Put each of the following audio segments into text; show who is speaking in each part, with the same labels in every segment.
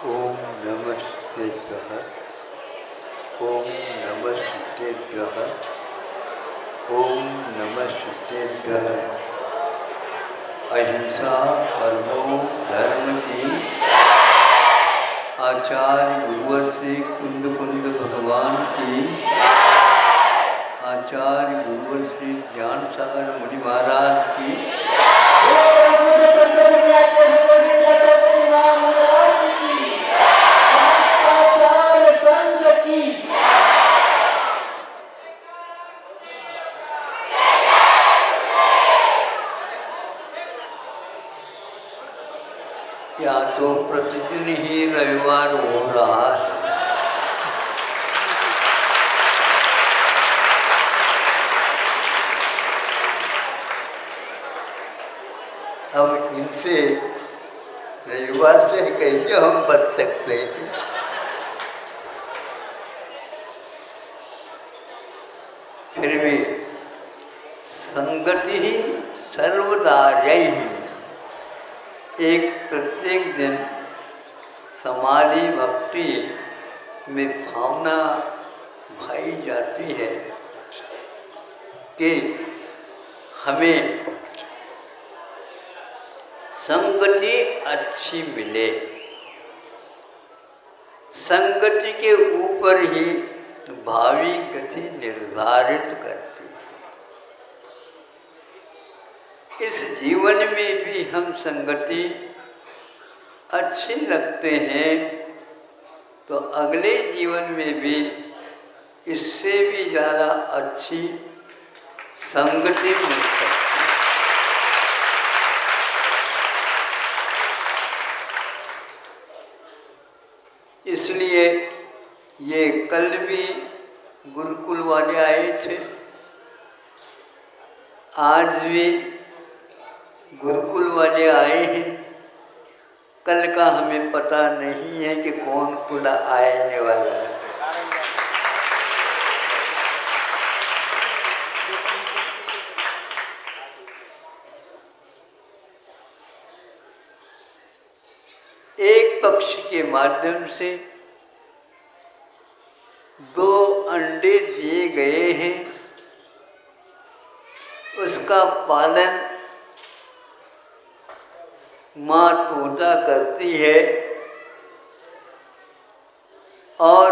Speaker 1: ओम नमः सिद्धेभ्यः। ओम नमः सिद्धेभ्यः। ओम नमः सिद्धेभ्यः। अहिंसा परमो धर्म की। आचार्य गुरुवर श्री कुंद कुंद भगवान की। आचार्य गुरुवर श्री ज्ञान सागर मुनि महाराज की। या तो प्रतिदिन ही रविवार हो रहा है। अब इनसे रविवार से कैसे हम बच सकते हैं? फिर भी संगति ही सर्वदार्य ही एक प्रत्येक दिन समाधि भक्ति में भावना भाई जाती है कि हमें संगति अच्छी मिले। संगति के ऊपर ही भावी गति निर्धारित करती है। इस जीवन में भी हम संगति अच्छी लगते हैं तो अगले जीवन में भी इससे भी ज़्यादा अच्छी संगति मिल सकती है। इसलिए ये कल भी गुरुकुल वाले आए थे, आज भी गुरुकुल वाले आए हैं। कल का हमें पता नहीं है कि कौन कुल आने वाला है। एक पक्षी के माध्यम से 2 अंडे दिए गए हैं। उसका पालन माँ तोता करती है और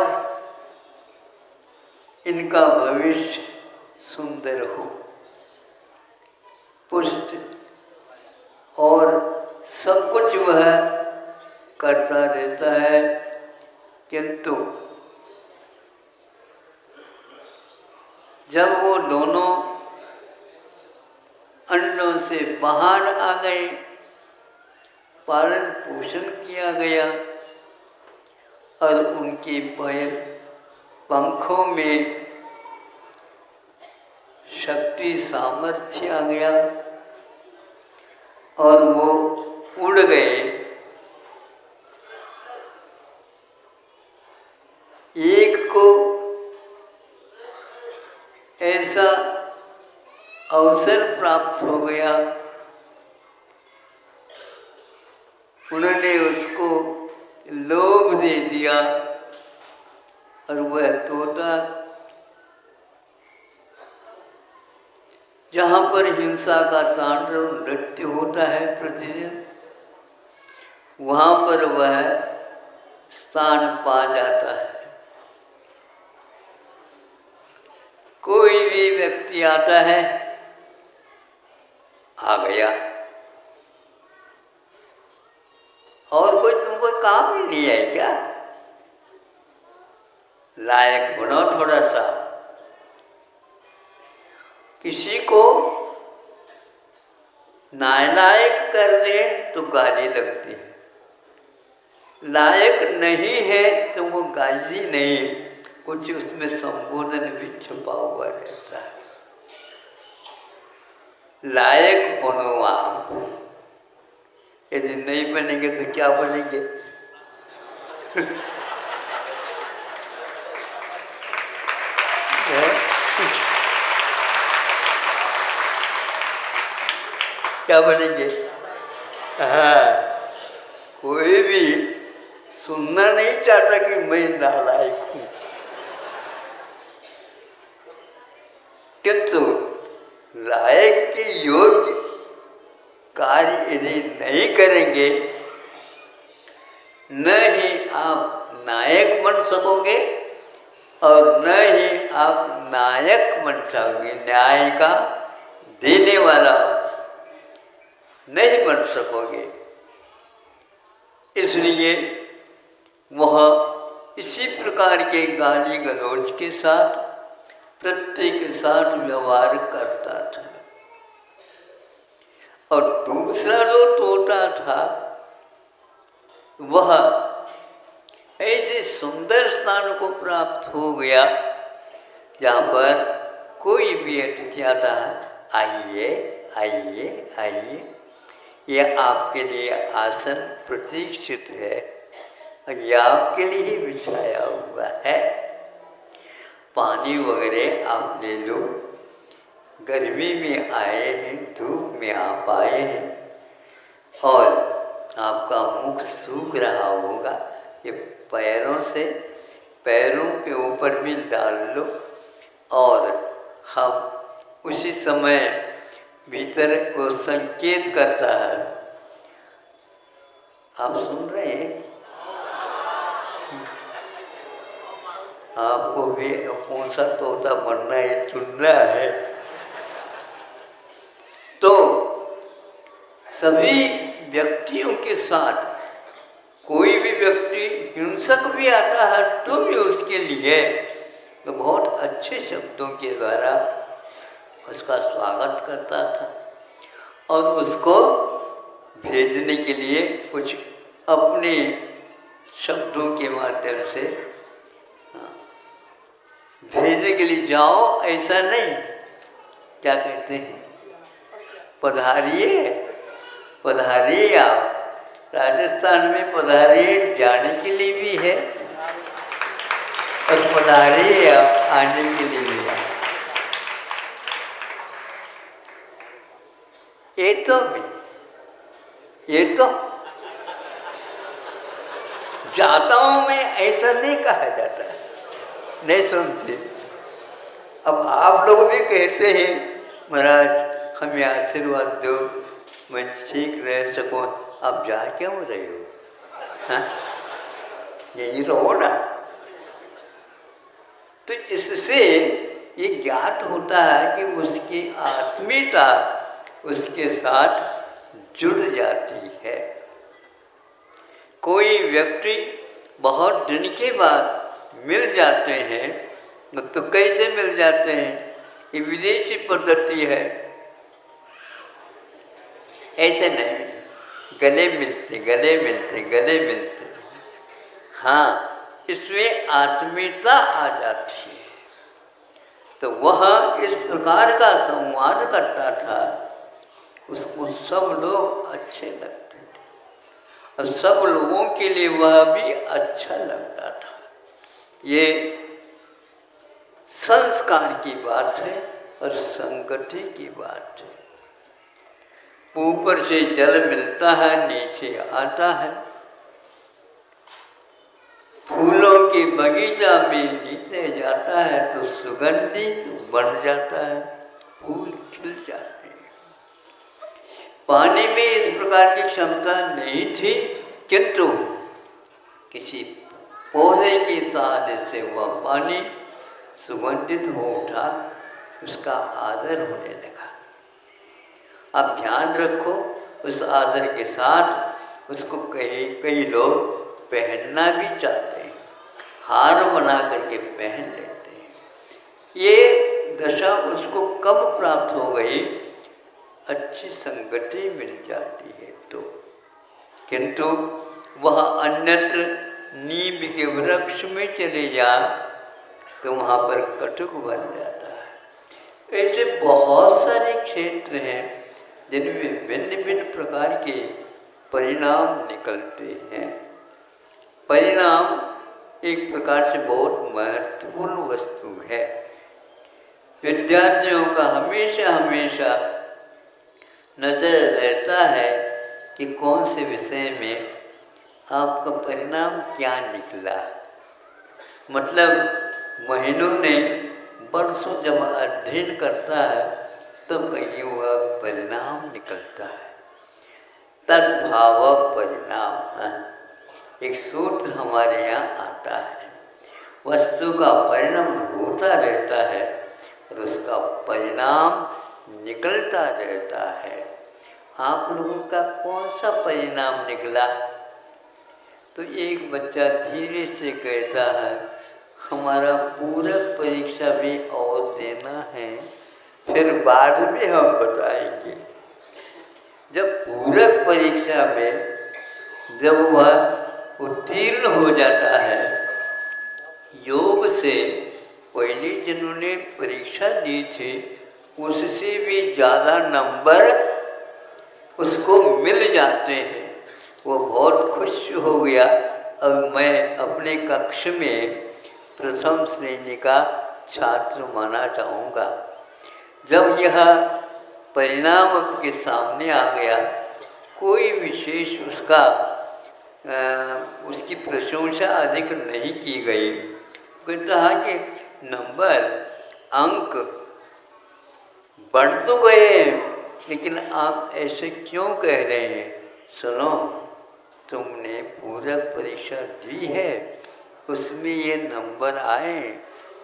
Speaker 1: इनका भविष्य सुंदर हो, पुष्ट और सब कुछ वह करता रहता है। किंतु जब वो दोनों अंडों से बाहर आ गए, पालन पोषण किया गया और उनके पैर पंखों में शक्ति सामर्थ्य आ गया और वो उड़ गए। एक को ऐसा अवसर प्राप्त हो गया, उन्होंने उसको लोभ दे दिया और वह तोता जहाँ पर हिंसा का तांडव नृत्य होता है प्रतिदिन, वहाँ पर वह स्थान पा जाता है। कोई भी व्यक्ति आता है, आ गया, और कोई तुमको काम ही नहीं है क्या? लायक बनो थोड़ा सा। किसी को नालायक कर दे तो गाली लगती है, लायक नहीं है तो वो गाली नहीं, कुछ उसमें संबोधन भी छुपा हुआ रहता है। लायक बनो आप। यदि नहीं बनेंगे तो क्या बनेंगे? क्या बनेंगे? हाँ, कोई भी सुनना नहीं चाहता कि मैं नालायक हूं, किंतु लायक के योग्य कार्य यदि नहीं करेंगे, न ही आप नायक बन सकोगे और न ही आप नायक बन सकोगे, न्याय का देने वाला नहीं बन सकोगे। इसलिए वह इसी प्रकार के गाली गलौज के साथ प्रत्येक के साथ व्यवहार करता था। और दूसरा जो टोटा था, वह ऐसे सुंदर स्थान को प्राप्त हो गया जहाँ पर कोई भी अतिथि आता है, आइए आइए आइए, यह आपके लिए आसन प्रतीक्षित है और यह आपके लिए ही बिछाया हुआ है, पानी वगैरह आप ले लो, गर्मी में आए हैं, धूप में आप आए हैं और आपका मुख सूख रहा होगा, ये पैरों से पैरों के ऊपर भी डाल लो और हम उसी समय भीतर वो संकेत करता है। आप सुन रहे हैं? आपको भी कौन सा तोता बनना है चुनना है। तो सभी व्यक्तियों के साथ कोई भी व्यक्ति हिंसक भी आता है तो भी उसके लिए तो बहुत अच्छे शब्दों के द्वारा उसका स्वागत करता था और उसको भेजने के लिए कुछ अपने शब्दों के माध्यम से भेजने के लिए, जाओ ऐसा नहीं, क्या कहते हैं, पधारिए पधारिए, आप राजस्थान में पधारिए जाने के लिए भी है और पधारिए आप आने के लिए भी है। ये तो जाता हूं मैं, ऐसा नहीं कहा जाता, नहीं सुनते। अब आप लोग भी कहते हैं महाराज हमें आशीर्वाद दो, मैं ठीक रह सकूं, आप जा क्यों रहे हो? हाँ, यही रहो ना। तो इससे ये ज्ञात होता है कि उसकी आत्मीयता उसके साथ जुड़ जाती है। कोई व्यक्ति बहुत दिन के बाद मिल जाते हैं तो कैसे मिल जाते हैं? ये विदेशी पद्धति है, ऐसे नहीं, गले मिलते। हाँ, इसमें आत्मीयता आ जाती है। तो वह इस प्रकार का संवाद करता था, उसको सब लोग अच्छे लगते थे और सब लोगों के लिए वह भी अच्छा लगता था। ये संस्कार की बात है और संगति की बात है। ऊपर से जल मिलता है, नीचे आता है। फूलों के बगीचा में नीचे जाता है तो सुगंधित बन जाता है, फूल खिल जाते हैं। पानी में इस प्रकार की क्षमता नहीं थी, किंतु किसी पौधे की सहायता से वह पानी सुगंधित हो उठा, उसका आदर होने लगा। आप ध्यान रखो, उस आदर के साथ उसको कई लोग पहनना भी चाहते हैं, हार बना करके पहन लेते हैं। ये दशा उसको कब प्राप्त हो गई? अच्छी संगति मिल जाती है तो। किंतु वह अन्यत्र नीम के वृक्ष में चले जा तो वहाँ पर कटुक बन जाता है। ऐसे बहुत सारे क्षेत्र हैं जिनमें भिन्न भिन्न प्रकार के परिणाम निकलते हैं। परिणाम एक प्रकार से बहुत महत्वपूर्ण वस्तु है। विद्यार्थियों का हमेशा नज़र रहता है कि कौन से विषय में आपका परिणाम क्या निकला। मतलब महीनों ने वर्षों जब अध्ययन करता है तब कहीं वह परिणाम निकलता है। तद्भाव परिणाम, एक सूत्र हमारे यहाँ आता है। वस्तु का परिणाम होता रहता है और उसका परिणाम निकलता रहता है। आप लोगों का कौन सा परिणाम निकला। तो एक बच्चा धीरे से कहता है हमारा पूरक परीक्षा भी और देना है, फिर बाद में हम बताएंगे। जब पूरक परीक्षा में जब वह उत्तीर्ण हो जाता है, योग से पहले जिन्होंने परीक्षा दी थी उससे भी ज़्यादा नंबर उसको मिल जाते हैं, वो बहुत खुश हो गया। अब मैं अपने कक्ष में प्रथम श्रेणी का छात्र माना जाऊंगा। जब यह परिणाम आपके सामने आ गया, कोई विशेष उसकी प्रशंसा अधिक नहीं की गई। कहा कि नंबर अंक बढ़ तो गए, लेकिन आप ऐसे क्यों कह रहे हैं। सुनो, तुमने पूरक परीक्षा दी है, उसमें ये नंबर आए।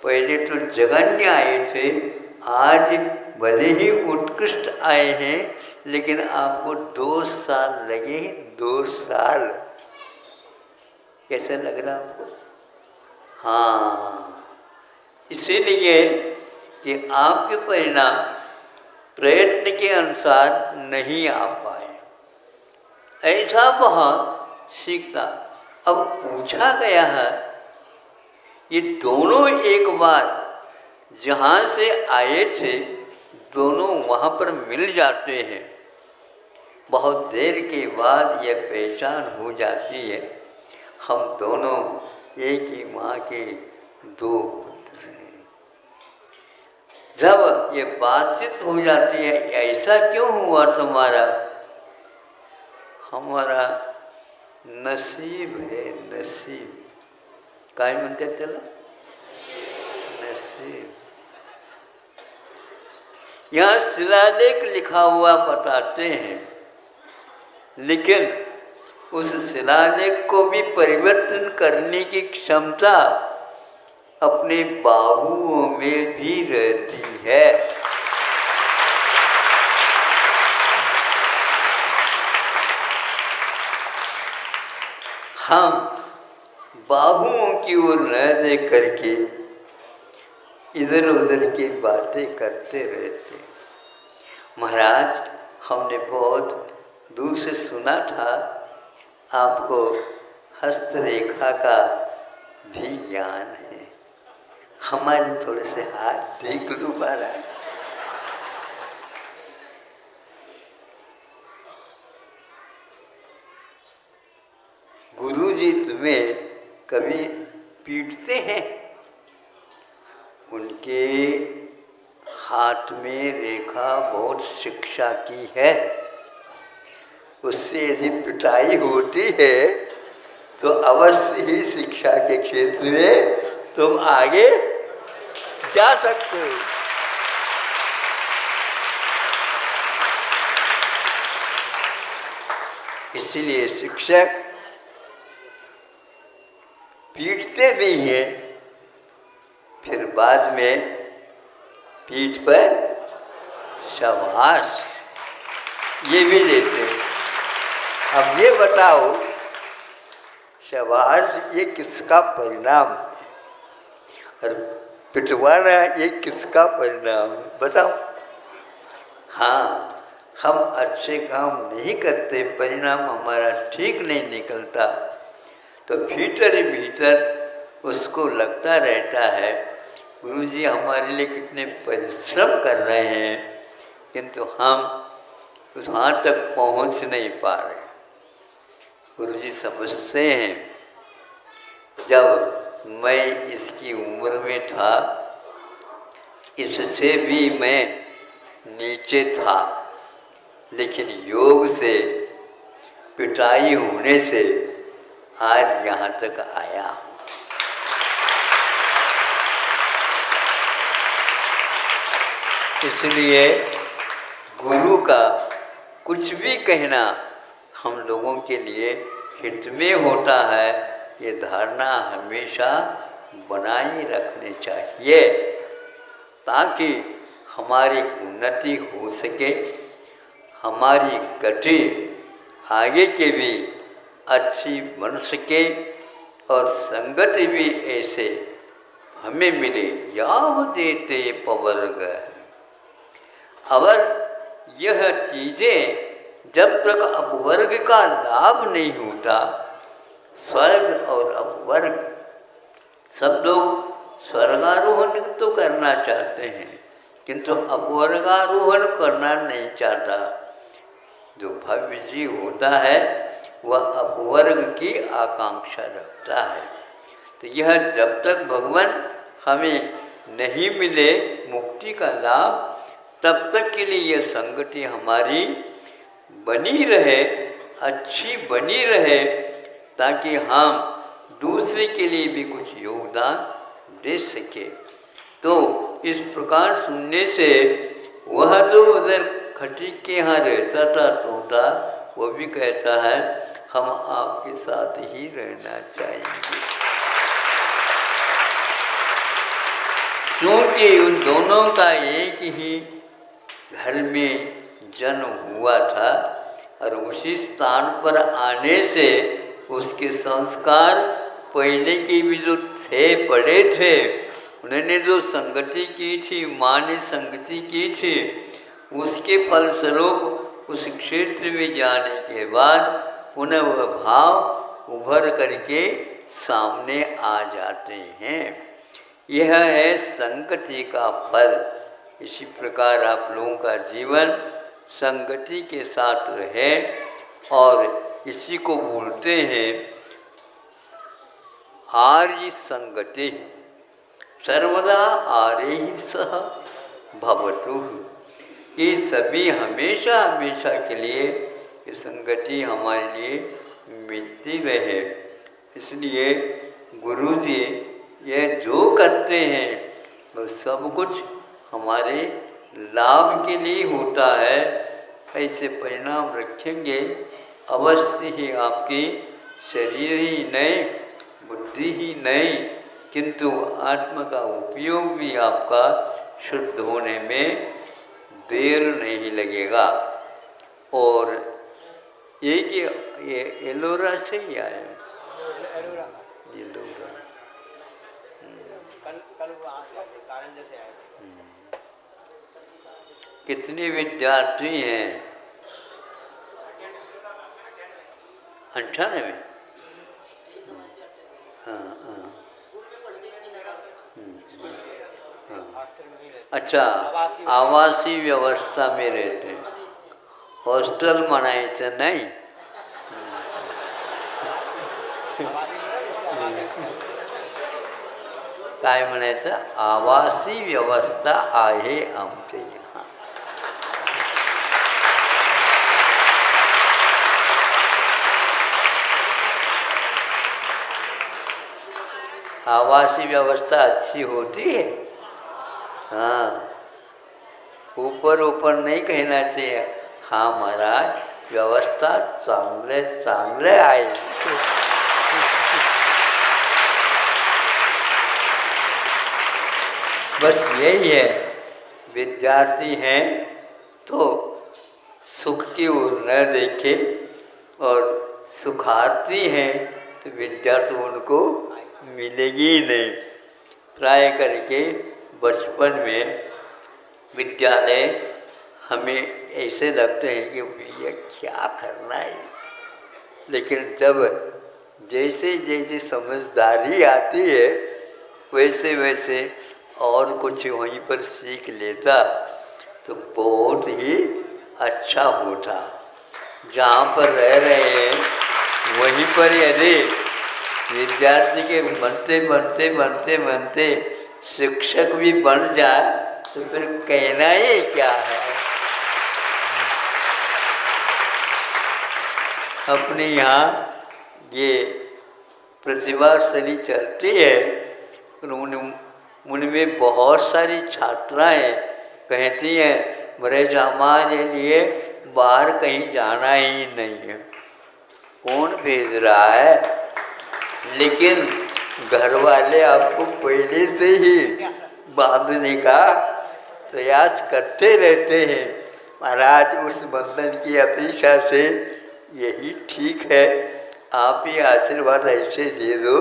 Speaker 1: पहले तो जघन्य आए थे, आज भले ही उत्कृष्ट आए हैं, लेकिन आपको 2 साल लगे। 2 साल कैसा लग रहा आपको। हाँ, इसीलिए कि आपके परिणाम प्रयत्न के अनुसार नहीं आ पाए, ऐसा बहुत सीखता। अब पूछा गया है, ये दोनों एक बार जहाँ से आए थे दोनों वहाँ पर मिल जाते हैं। बहुत देर के बाद यह पहचान हो जाती है, हम दोनों एक ही माँ के 2 पुत्र हैं। जब ये बातचीत हो जाती है, ऐसा क्यों हुआ तुम्हारा। हमारा नसीब है, नसीब काय म्हणते त्याला, नसीब। यहाँ शिलालेख लिखा हुआ बताते हैं, लेकिन उस शिलालेख को भी परिवर्तन करने की क्षमता अपने बाहुओं में भी रहती है। हम बाहुओं की ओर न देख करके इधर उधर की बातें करते रहते। महाराज, हमने बहुत दूर से सुना था आपको हस्तरेखा का भी ज्ञान है। हमारे थोड़े से हाथ देख लो महाराज। गुरुजी तुम्हें कभी पीटते हैं। उनके हाथ में रेखा बहुत शिक्षा की है, उससे यदि पिटाई होती है तो अवश्य ही शिक्षा के क्षेत्र में तुम आगे जा सकते हो। इसलिए शिक्षक पीटते भी हैं, फिर बाद में पीठ पर शाबाश ये भी देते हैं। अब ये बताओ, शाबाश ये किसका परिणाम है और पिटवाना ये किसका परिणाम है, बताओ। हाँ, हम अच्छे काम नहीं करते, परिणाम हमारा ठीक नहीं निकलता, तो भीतर ही भीतर उसको लगता रहता है गुरुजी हमारे लिए कितने परिश्रम कर रहे हैं, किंतु हम उस वहाँ तक पहुँच नहीं पा रहे। गुरुजी समझते हैं, जब मैं इसकी उम्र में था इससे भी मैं नीचे था, लेकिन योग से पिटाई होने से आज यहाँ तक आया हूँ। इसलिए गुरु का कुछ भी कहना हम लोगों के लिए हित में होता है, ये धारणा हमेशा बनाए रखनी चाहिए, ताकि हमारी उन्नति हो सके, हमारी गति आगे के भी अच्छी बन सके और संगति भी ऐसे हमें मिले। याव देते पवर्ग, अगर यह चीज़ें जब तक अपवर्ग का लाभ नहीं होता, स्वर्ग और अपवर्ग, सब लोग स्वर्गारोहण तो करना चाहते हैं किंतु अपवर्गारोहण करना नहीं चाहता। जो भव्य जीव होता है वह अपवर्ग की आकांक्षा रखता है। तो यह जब तक भगवान हमें नहीं मिले मुक्ति का लाभ, तब तक के लिए यह संगति हमारी बनी रहे, अच्छी बनी रहे, ताकि हम दूसरे के लिए भी कुछ योगदान दे सके। तो इस प्रकार सुनने से वह जो उधर खटीक के यहाँ रहता था तोता, वो भी कहता है हम आपके साथ ही रहना चाहेंगे। क्योंकि उन दोनों का एक ही घर में जन्म हुआ था और उसी स्थान पर आने से उसके संस्कार पहले के भी जो थे पड़े थे, उन्होंने जो संगति की थी, माँ ने संगति की थी, उसके फलस्वरूप उस क्षेत्र में जाने के बाद पुनः वह भाव उभर करके सामने आ जाते हैं। यह है संगति का फल। इसी प्रकार आप लोगों का जीवन संगति के साथ रहे और इसी को बोलते हैं आर्य संगति, सर्वदा आर्य ही सह भवतु। ये सभी हमेशा हमेशा के लिए ये संगति हमारे लिए मिलती रहे। इसलिए गुरु जी ये जो करते हैं वो सब कुछ हमारे लाभ के लिए होता है। ऐसे परिणाम रखेंगे अवश्य ही आपकी शरीर ही नहीं, बुद्धि ही नहीं, किंतु आत्मा का उपयोग भी आपका शुद्ध होने में देर नहीं लगेगा। और ये एलोरा से ही आया है, एलोरा
Speaker 2: कारण जैसे आए।
Speaker 1: कितने विद्यार्थी हैं? 98 में। अच्छा, आवासीय व्यवस्था में रहते हैं, हॉस्टल म्हणायचं नहीं। काय म्हणायचं? आवासीय व्यवस्था आहे आमच्या यहाँ। आवासीय व्यवस्था अच्छी होती है। हाँ, ऊपर ऊपर नहीं कहना चाहिए, हाँ महाराज व्यवस्था चांगले चांगले आहे। बस यही है, विद्यार्थी हैं तो सुख की ओर न देखे और सुखार्थी हैं तो विद्या तो उनको मिलेगी ही नहीं। प्राय करके बचपन में विद्यालय हमें ऐसे लगते हैं कि भैया क्या करना है, लेकिन जब जैसे जैसे समझदारी आती है वैसे वैसे और कुछ वहीं पर सीख लेता तो बहुत ही अच्छा होता। जहाँ पर रह रहे हैं वहीं पर यदि विद्यार्थी के बनते बनते बनते बनते शिक्षक भी बन जाए तो फिर कहना ही क्या है। अपने यहाँ ये प्रतिभाशाली चलती है, उनमें बहुत सारी छात्राएं कहती हैं महाराज हमारे लिए बाहर कहीं जाना ही नहीं है। कौन भेज रहा है? लेकिन घर वाले आपको पहले से ही बांधने का प्रयास करते रहते हैं। महाराज उस बंधन की अपेक्षा से यही ठीक है, आप ही आशीर्वाद ऐसे दे दो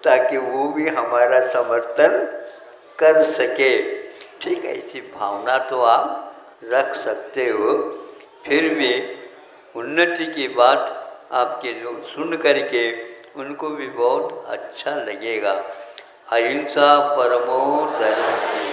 Speaker 1: ताकि वो भी हमारा समर्थन कर सके। ठीक है, ऐसी भावना तो आप रख सकते हो। फिर भी उन्नति की बात आपके लोग सुन करके उनको भी बहुत अच्छा लगेगा। अहिंसा परमो धर्म।